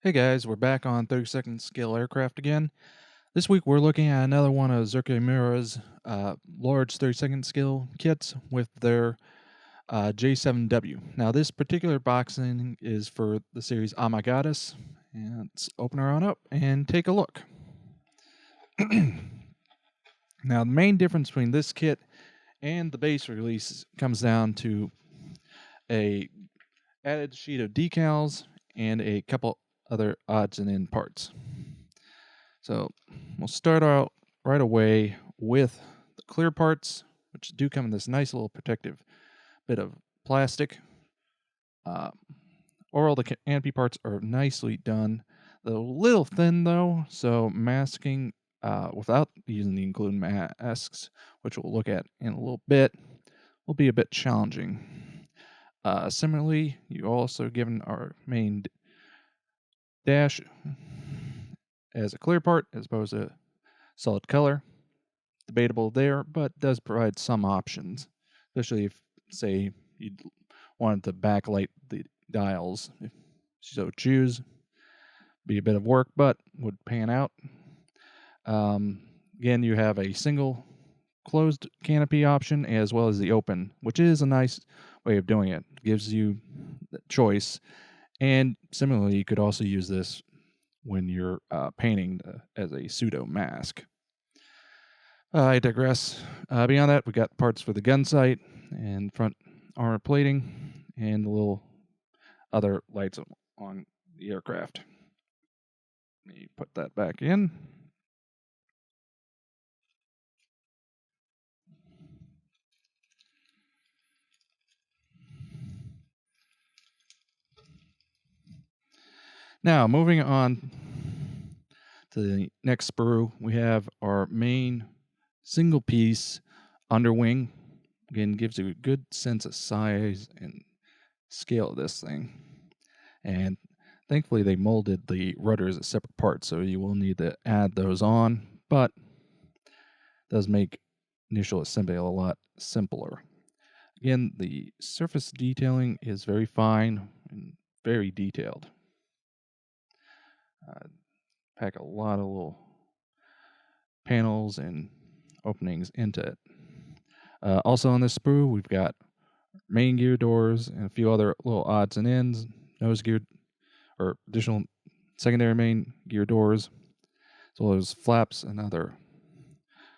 Hey guys, we're back on 32nd scale aircraft again. This week we're looking at another one of Zoukei-Mura's large 32nd scale kits with their J7W. Now this particular boxing is for the series Oh My Goddess. And let's open her on up and take a look. Now the main difference between this kit and the base release comes down to a added sheet of decals and a couple other odds and end parts. So we'll start out right away with the clear parts, which do come in this nice little protective bit of plastic. All the canopy parts are nicely done. They're a little thin though, so masking without using the included masks, which we'll look at in a little bit, will be a bit challenging. Similarly, you also given our main dash as a clear part as opposed to solid color. Debatable there, but does provide some options, especially if, say, you wanted to backlight the dials. If you so choose, be a bit of work, but would pan out. Again, you have a single closed canopy option as well as the open, which is a nice way of doing it. Gives you the choice. And similarly, you could also use this when you're painting as a pseudo mask. I digress. Beyond that, we got parts for the gun sight and front armor plating and the little other lights on the aircraft. Let me put that back in. Now, moving on to the next sprue, we have our main single piece underwing. Again, gives you a good sense of size and scale of this thing. And thankfully, they molded the rudders as separate parts, so you will need to add those on, but it does make initial assembly a lot simpler. Again, the surface detailing is very fine and very detailed. Pack a lot of little panels and openings into it. Also on this sprue, we've got main gear doors and a few other little odds and ends, nose gear or additional secondary main gear doors, as well as flaps and other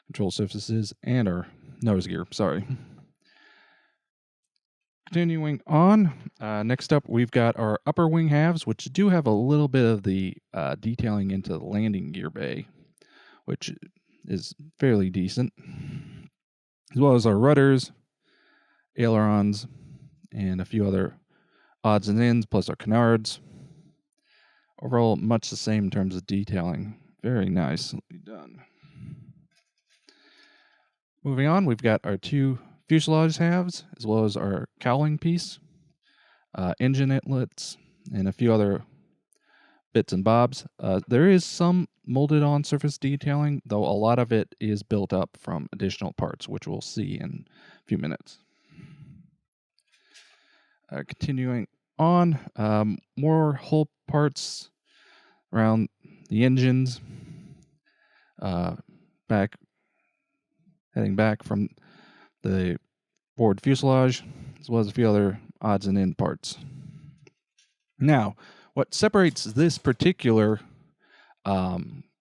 control surfaces and our nose gear. Sorry. Continuing on, next up we've got our upper wing halves, which do have a little bit of the detailing into the landing gear bay, which is fairly decent, as well as our rudders, ailerons, and a few other odds and ends, plus our canards. Overall, much the same in terms of detailing. Very nicely done. Moving on, we've got our two fuselage halves, as well as our cowling piece, engine inlets, and a few other bits and bobs. There is some molded on surface detailing, though a lot of it is built up from additional parts, which we'll see in a few minutes. Continuing on, more hull parts around the engines, heading back from the forward fuselage, as well as a few other odds and end parts. Now, what separates this particular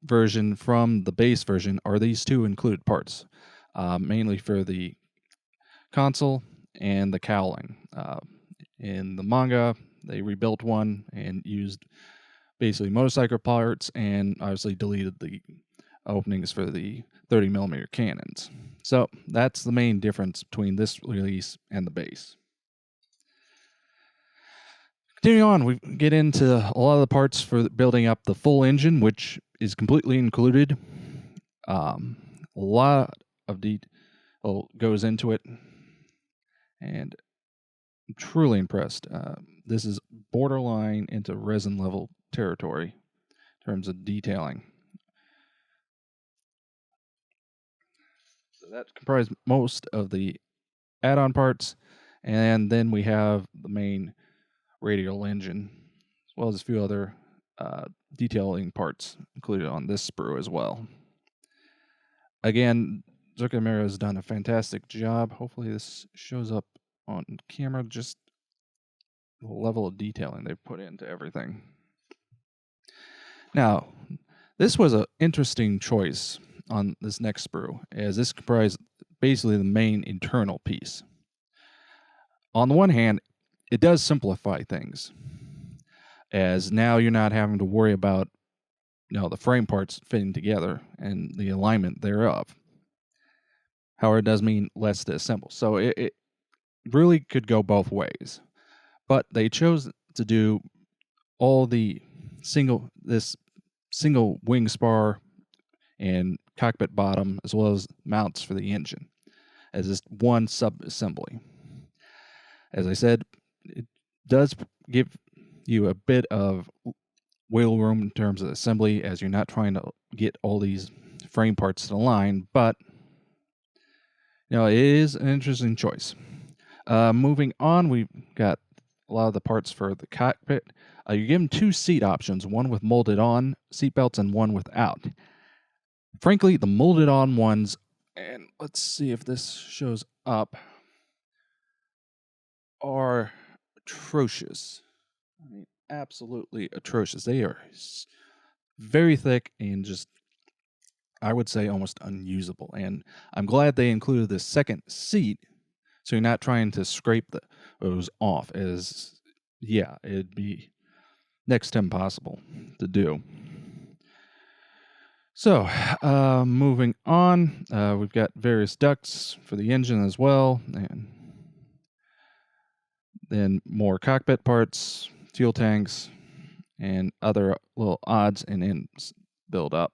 version from the base version are these two included parts, mainly for the console and the cowling. In the manga, they rebuilt one and used basically motorcycle parts and obviously deleted the openings for the 30mm cannons. So that's the main difference between this release and the base. Continuing on, we get into a lot of the parts for building up the full engine, which is completely included. A lot of detail goes into it, and I'm truly impressed. This is borderline into resin level territory in terms of detailing. So that comprised most of the add-on parts, and then we have the main radial engine, as well as a few other detailing parts included on this sprue as well. Again, Zoukei-Mura has done a fantastic job. Hopefully this shows up on camera, just the level of detailing they've put into everything. Now, this was an interesting choice on this next sprue, as this comprised basically the main internal piece. On the one hand, it does simplify things, as now you're not having to worry about the frame parts fitting together and the alignment thereof. However, it does mean less to assemble. So it really could go both ways. But they chose to do all the single wing spar and cockpit bottom, as well as mounts for the engine, as just one sub-assembly. As I said, it does give you a bit of wiggle room in terms of assembly, as you're not trying to get all these frame parts to align, but it is an interesting choice. Moving on, we've got a lot of the parts for the cockpit. You're given 2 seat options, one with molded on seatbelts and one without. Frankly, the molded on ones, and let's see if this shows up, are atrocious. I mean, absolutely atrocious. They are very thick and just, I would say, almost unusable. And I'm glad they included this second seat, so you're not trying to scrape those off, as, yeah, it'd be next to impossible to do. So, moving on, we've got various ducts for the engine as well, and then more cockpit parts, fuel tanks, and other little odds and ends build up.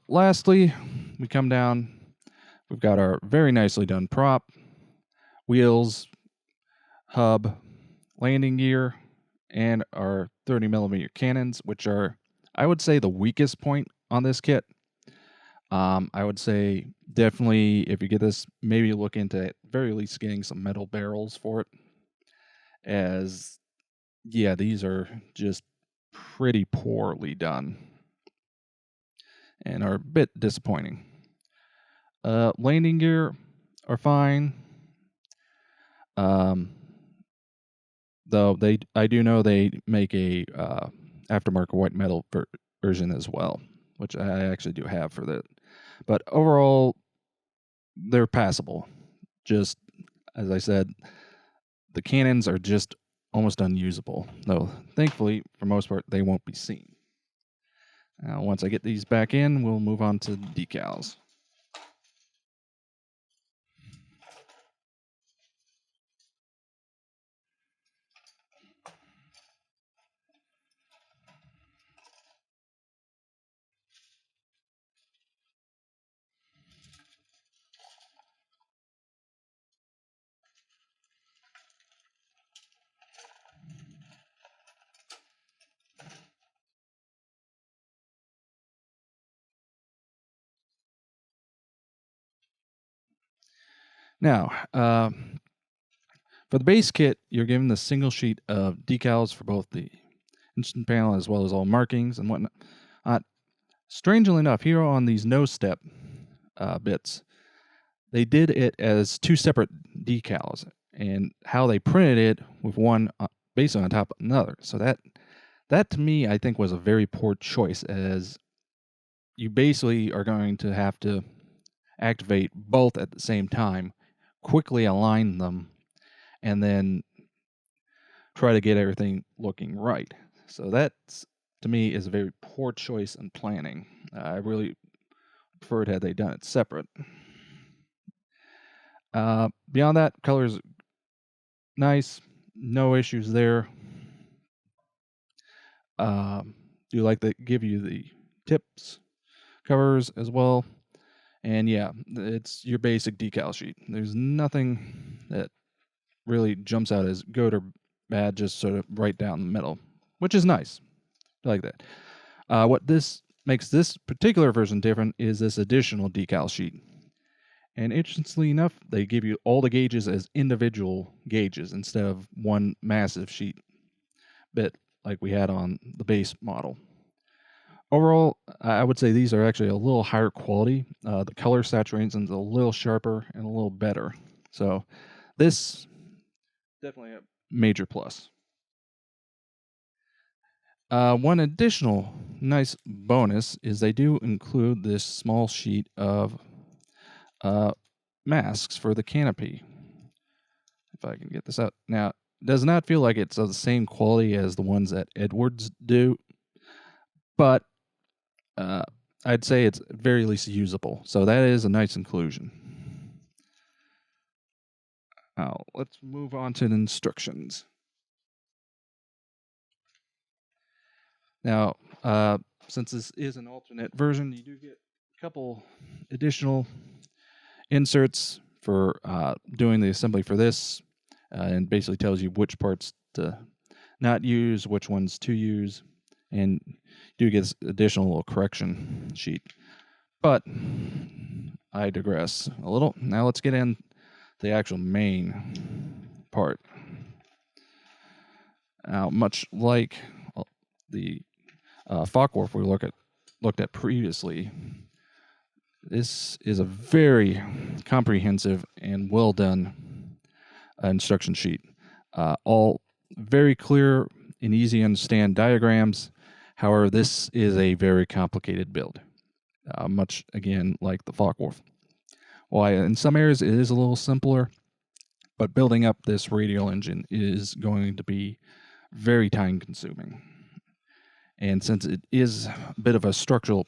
Lastly, we come down. We've got our very nicely done prop, wheels, hub, landing gear, and our 30mm cannons, which are, I would say, the weakest point on this kit. I would say definitely, if you get this, maybe look into at very least getting some metal barrels for it, as, yeah, these are just pretty poorly done and are a bit disappointing. Landing gear are fine. Though I do know they make a aftermarket white metal version as well, which I actually do have for that. But overall, they're passable. Just, as I said, the cannons are just almost unusable. Though, thankfully, for most part, they won't be seen. Now, once I get these back in, we'll move on to decals. Now, for the base kit, you're given the single sheet of decals for both the engine panel as well as all markings and whatnot. Strangely enough, here on these nose step bits, they did it as 2 separate decals, and how they printed it with one basically on top of another. So that to me, I think, was a very poor choice, as you basically are going to have to activate both at the same time, quickly align them, and then try to get everything looking right. So that's, to me, is a very poor choice in planning. I really preferred had they done it separate. Beyond that, colors nice, no issues there. Do like to give you the tips covers as well, and yeah, it's your basic decal sheet. There's nothing that really jumps out as good or bad, just sort of right down the middle, which is nice. I like that. What this makes this particular version different is this additional decal sheet. And interestingly enough, they give you all the gauges as individual gauges instead of one massive sheet. bit like we had on the base model. Overall, I would say these are actually a little higher quality. The color saturation's a little sharper and a little better. So this definitely a major plus. One additional nice bonus is they do include this small sheet of masks for the canopy. If I can get this out. Now, it does not feel like it's of the same quality as the ones that Edwards do, but I'd say it's at very least usable. So that is a nice inclusion. Now, let's move on to the instructions. Now, since this is an alternate version, you do get a couple additional inserts for doing the assembly for this, and basically tells you which parts to not use, which ones to use, and you do get this additional little correction sheet. But I digress a little. Now let's get in the actual main part. Now, much like the Fockworth we looked at previously, this is a very comprehensive and well done instruction sheet. All very clear and easy to understand diagrams. However, this is a very complicated build, much again like the Fockworth. While in some areas it is a little simpler, but building up this radial engine is going to be very time consuming. And since it is a bit of a structural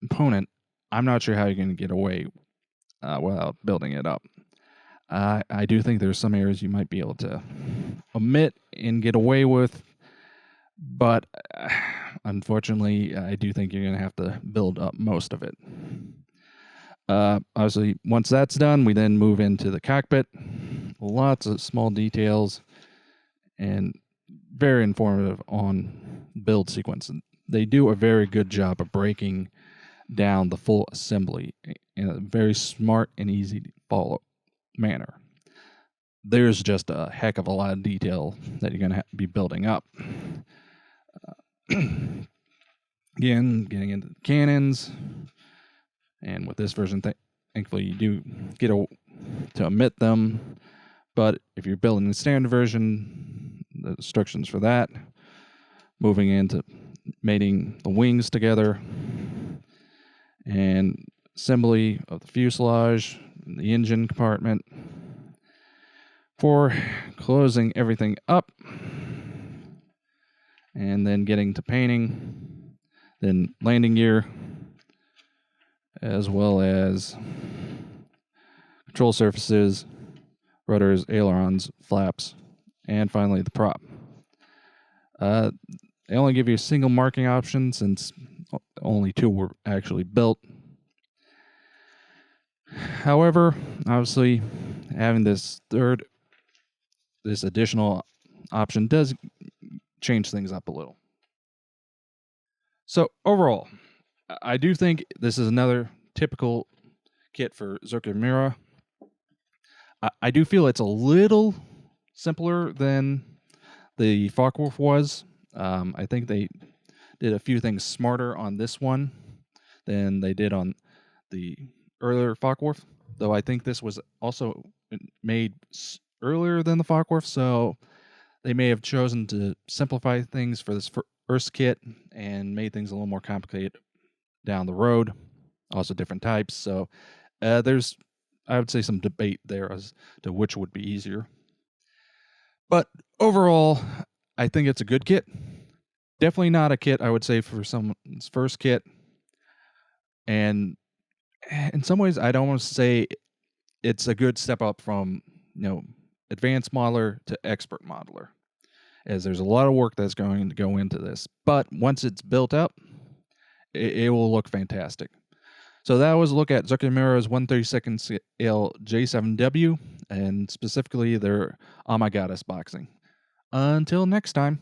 component, I'm not sure how you're going to get away without building it up. I do think there's some areas you might be able to omit and get away with, but unfortunately, I do think you're going to have to build up most of it. Obviously, once that's done, we then move into the cockpit. Lots of small details and very informative on build sequence. They do a very good job of breaking down the full assembly in a very smart and easy to follow manner. There's just a heck of a lot of detail that you're going to have to be building up. Again, getting into the cannons, and with this version, thankfully you do get to omit them. But if you're building the standard version, the instructions for that, moving into mating the wings together, and assembly of the fuselage, the engine compartment, for closing everything up, and then getting to painting, then landing gear, as well as control surfaces, rudders, ailerons, flaps, and finally the prop. They only give you a single marking option since only two were actually built. However, obviously, having this additional option does change things up a little. So overall, I do think this is another typical kit for Zoukei-Mura. I do feel it's a little simpler than the Fockworth was. I think they did a few things smarter on this one than they did on the earlier Fockworth, though I think this was also made earlier than the Fockworth, so they may have chosen to simplify things for this first kit and made things a little more complicated down the road. Also different types, so there's, I would say, some debate there as to which would be easier. But overall, I think it's a good kit. Definitely not a kit I would say for someone's first kit. And in some ways, I'd almost say it's a good step up from, advanced modeler to expert modeler, as there's a lot of work that's going to go into this. But once it's built up, it will look fantastic. So that was a look at Zoukei-Mura's 1/32 scale J7W, and specifically their Oh My Goddess boxing. Until next time.